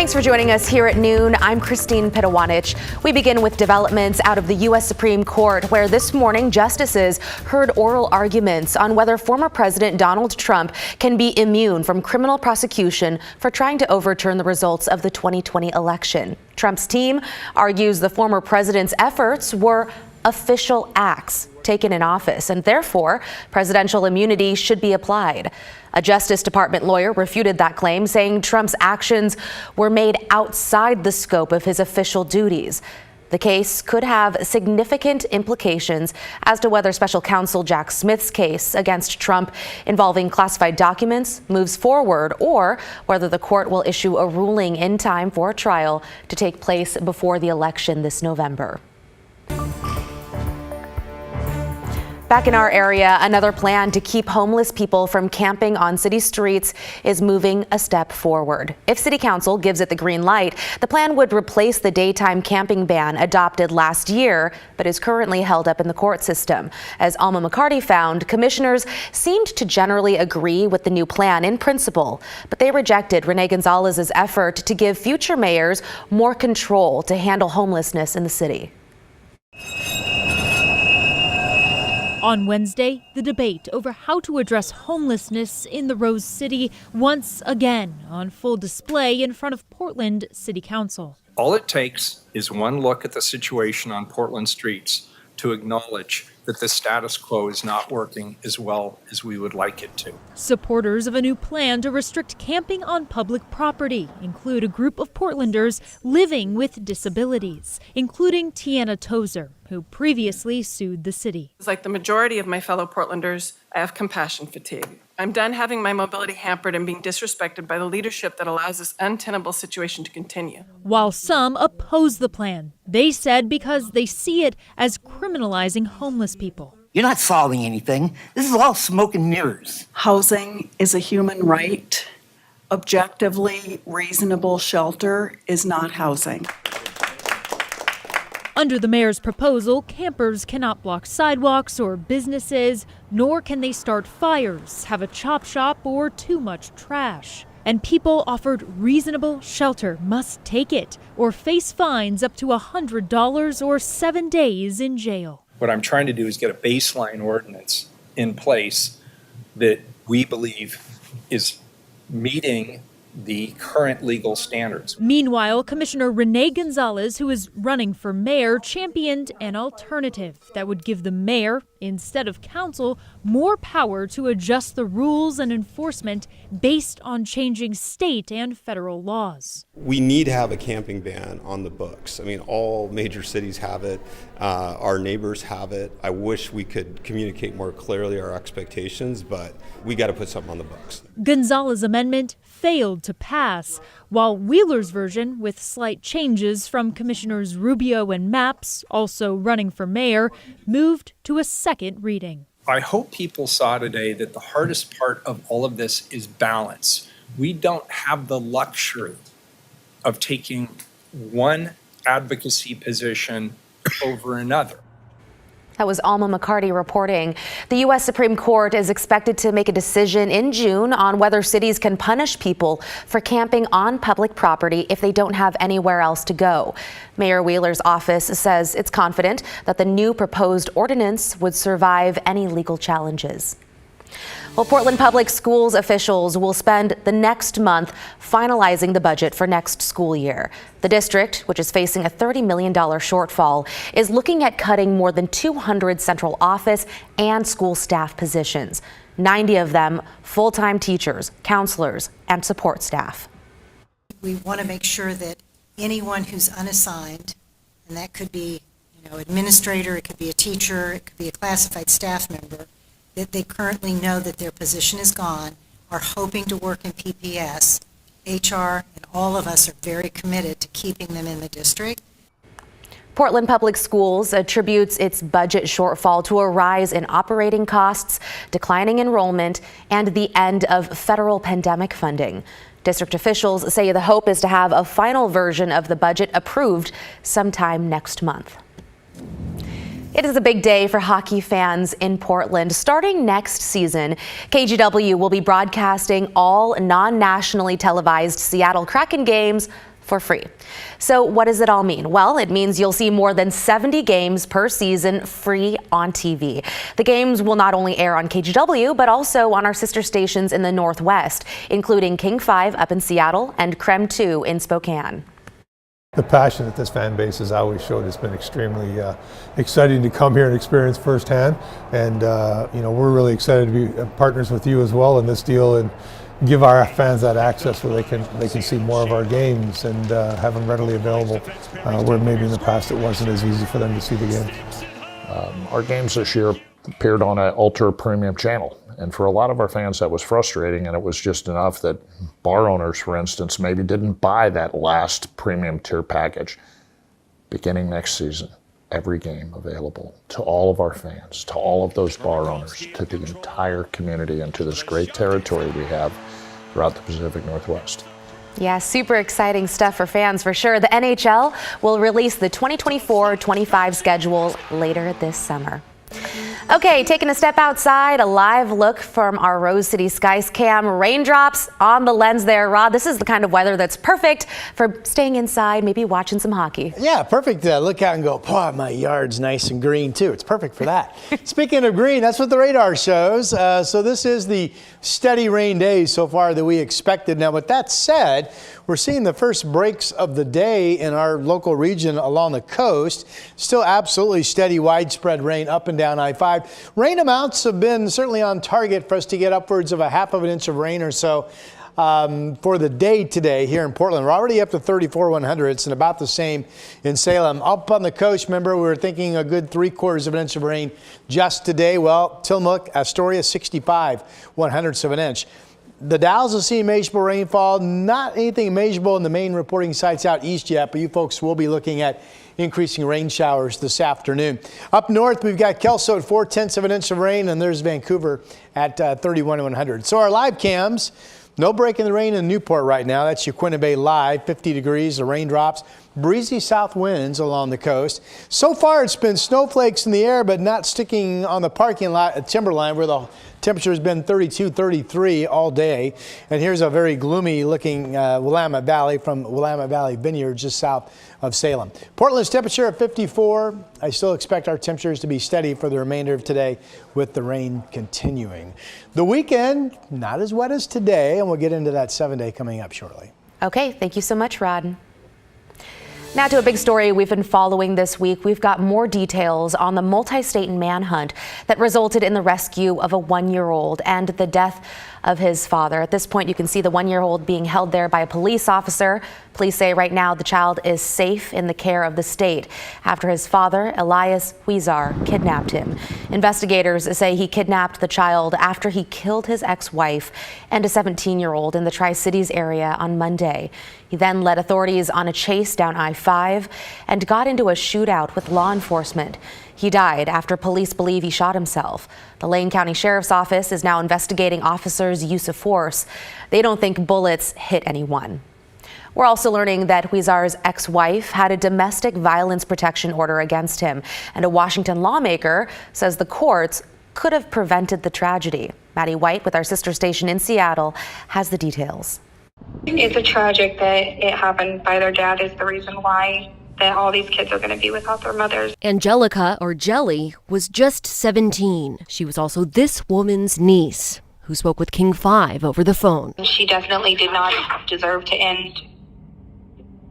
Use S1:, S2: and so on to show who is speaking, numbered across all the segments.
S1: Thanks for joining us here at noon. I'm Christine Pitawanich. We begin with developments out of the U.S. Supreme Court, where this morning justices heard oral arguments on whether former President Donald Trump can be immune from criminal prosecution for trying to overturn the results of the 2020 election. Trump's team argues the former president's efforts were official acts taken in office, and therefore presidential immunity should be applied. A Justice Department lawyer refuted that claim, saying Trump's actions were made outside the scope of his official duties. The case could have significant implications as to whether special counsel Jack Smith's case against Trump involving classified documents moves forward, or whether the court will issue a ruling in time for a trial to take place before the election this November. Back in our area, another plan to keep homeless people from camping on city streets is moving a step forward. If City Council gives it the green light, the plan would replace the daytime camping ban adopted last year, but is currently held up in the court system. As Alma McCarty found, commissioners seemed to generally agree with the new plan in principle, but they rejected Renee Gonzalez's effort to give future mayors more control to handle homelessness in the city.
S2: On Wednesday, the debate over how to address homelessness in the Rose City once again on full display in front of Portland City Council.
S3: All it takes is one look at the situation on Portland streets to acknowledge that the status quo is not working as well as we would like it to.
S2: Supporters of a new plan to restrict camping on public property include a group of Portlanders living with disabilities, including Tiana Tozer, who previously sued the city.
S4: Like the majority of my fellow Portlanders, I have compassion fatigue. I'm done having my mobility hampered and being disrespected by the leadership that allows this untenable situation to continue.
S2: While some oppose the plan, they said because they see it as criminalizing homeless people.
S5: You're not solving anything. This is all smoke and mirrors.
S6: Housing is a human right. Objectively reasonable shelter is not housing.
S2: Under the mayor's proposal, campers cannot block sidewalks or businesses, nor can they start fires, have a chop shop, or too much trash. And people offered reasonable shelter must take it or face fines up to $100 or 7 days in jail.
S3: What I'm trying to do is get a baseline ordinance in place that we believe is meeting the current legal standards.
S2: Meanwhile, Commissioner Renee Gonzalez, who is running for mayor, championed an alternative that would give the mayor, instead of council, more power to adjust the rules and enforcement based on changing state and federal laws.
S7: We need to have a camping ban on the books. I mean, all major cities have it. Our neighbors have it. I wish we could communicate more clearly our expectations, but we got to put something on the books.
S2: Gonzalez's amendment failed to pass, while Wheeler's version, with slight changes from Commissioners Rubio and Mapps, also running for mayor, moved to a second reading.
S3: I hope people saw today that the hardest part of all of this is balance. We don't have the luxury of taking one advocacy position over another.
S1: That was Alma McCarty reporting. The U.S. Supreme Court is expected to make a decision in June on whether cities can punish people for camping on public property if they don't have anywhere else to go. Mayor Wheeler's office says it's confident that the new proposed ordinance would survive any legal challenges. Well, Portland Public Schools officials will spend the next month finalizing the budget for next school year. The district, which is facing a $30 million shortfall, is looking at cutting more than 200 central office and school staff positions, 90 of them full-time teachers, counselors, and support staff.
S8: We want to make sure that anyone who's unassigned, and that could be, administrator, it could be a teacher, it could be a classified staff member, that they currently know that their position is gone, are hoping to work in PPS. HR and all of us are very committed to keeping them in the district.
S1: Portland Public Schools attributes its budget shortfall to a rise in operating costs, declining enrollment, and the end of federal pandemic funding. District officials say the hope is to have a final version of the budget approved sometime next month. It is a big day for hockey fans in Portland. Starting next season, KGW will be broadcasting all non-nationally televised Seattle Kraken games for free. So what does it all mean? Well, it means you'll see more than 70 games per season free on TV. The games will not only air on KGW, but also on our sister stations in the Northwest, including King 5 up in Seattle and Krem 2 in Spokane.
S9: The passion that this fan base has always showed has been extremely exciting to come here and experience firsthand. And we're really excited to be partners with you as well in this deal and give our fans that access where they can see more of our games and have them readily available, where maybe in the past it wasn't as easy for them to see the games.
S10: Our games this year appeared on an ultra premium channel, and for a lot of our fans that was frustrating, and it was just enough that bar owners, for instance, maybe didn't buy that last premium tier package. Beginning next season, every game available to all of our fans, to all of those bar owners, to the entire community, and to this great territory we have throughout the Pacific Northwest.
S1: Yeah, super exciting stuff for fans for sure. The NHL will release the 2024-25 schedule later this summer. Okay, taking a step outside, a live look from our Rose City Skies cam. Raindrops on the lens there, Rod. This is the kind of weather that's perfect for staying inside, maybe watching some hockey.
S11: Yeah, perfect. Look out and go, oh, my yard's nice and green too. It's perfect for that. Speaking of green, that's what the radar shows. So this is the steady rain days so far that we expected. Now, with that said, we're seeing the first breaks of the day in our local region along the coast. Still absolutely steady, widespread rain up and down I-5. Rain amounts have been certainly on target for us to get upwards of a half of an inch of rain or so for the day today here in Portland. We're already up to 34 100ths and about the same in Salem. Up on the coast, remember, we were thinking a good 3/4 of an inch of rain just today. Well, Tillamook, Astoria, 65 100ths of an inch. The Dalles will see measurable rainfall, not anything measurable in the main reporting sites out east yet, but you folks will be looking at increasing rain showers this afternoon. Up north, we've got Kelso at 4/10 of an inch of rain, and there's Vancouver at 31 100. So our live cams, no break in the rain in Newport right now. That's Yaquina Bay live, 50 degrees, the raindrops. Breezy south winds along the coast. So far, it's been snowflakes in the air, but not sticking on the parking lot at Timberline, where the temperature has been 32, 33 all day. And here's a very gloomy looking Willamette Valley from Willamette Valley Vineyard just south of Salem. Portland's temperature at 54. I still expect our temperatures to be steady for the remainder of today with the rain continuing. The weekend, not as wet as today, and we'll get into that 7-day coming up shortly.
S1: Okay, thank you so much, Rod. Now to a big story we've been following this week. We've got more details on the multi-state manhunt that resulted in the rescue of a 1-year-old and the death of his father. At this point, you can see the 1-year-old being held there by a police officer. Police say right now the child is safe in the care of the state after his father, Elias Huizar, kidnapped him. Investigators say he kidnapped the child after he killed his ex-wife and a 17-year-old in the Tri-Cities area on Monday. He then led authorities on a chase down I-5 and got into a shootout with law enforcement. He died after police believe he shot himself. The Lane County Sheriff's Office is now investigating officers' use of force. They don't think bullets hit anyone. We're also learning that Huizar's ex-wife had a domestic violence protection order against him, and a Washington lawmaker says the courts could have prevented the tragedy. Maddie White with our sister station in Seattle has the details.
S12: It's a tragic that it happened by their dad is the reason why that all these kids are going to be without their mothers.
S13: Angelica, or Jelly, was just 17. She was also this woman's niece, who spoke with King 5 over the phone.
S12: She definitely did not deserve to end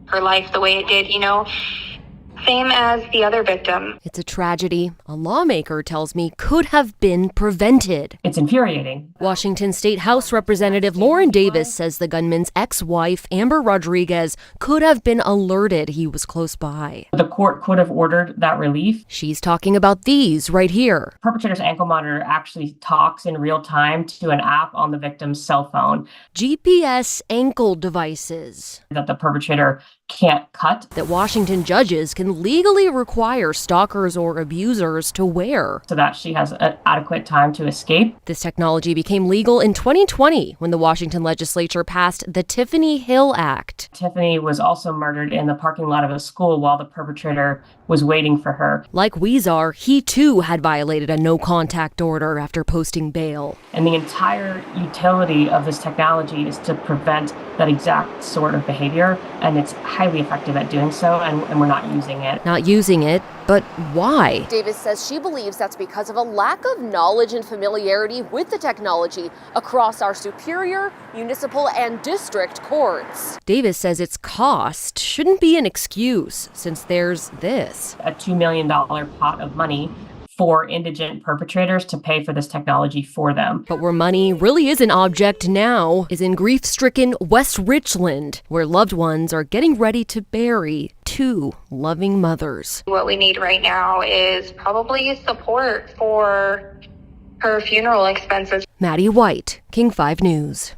S12: her life the way it did, same as the other victim.
S13: It's a tragedy a lawmaker tells me could have been prevented.
S14: It's infuriating.
S13: Washington State House Representative Lauren Davis says the gunman's ex-wife, Amber Rodriguez, could have been alerted he was close by.
S14: The court could have ordered that relief.
S13: She's talking about these right here.
S14: Perpetrator's ankle monitor actually talks in real time to an app on the victim's cell phone.
S13: GPS ankle devices.
S14: That the perpetrator can't cut.
S13: That Washington judges can legally require stalkers or abusers to wear.
S14: So that she has adequate time to escape.
S13: This technology became legal in 2020 when the Washington legislature passed the Tiffany Hill Act.
S14: Tiffany was also murdered in the parking lot of a school while the perpetrator was waiting for her.
S13: Like Weezar, he too had violated a no-contact order after posting bail.
S14: And the entire utility of this technology is to prevent that exact sort of behavior, and it's highly effective at doing so, and we're not using it.
S13: Not using it, but why?
S15: Davis says she believes that's because of a lack of knowledge and familiarity with the technology across our superior, municipal, and district courts.
S13: Davis says its cost shouldn't be an excuse, since there's this.
S14: A $2 million pot of money for indigent perpetrators to pay for this technology for them.
S13: But where money really is an object now is in grief-stricken West Richland, where loved ones are getting ready to bury two loving mothers.
S12: What we need right now is probably support for her funeral expenses.
S13: Maddie White, King 5 News.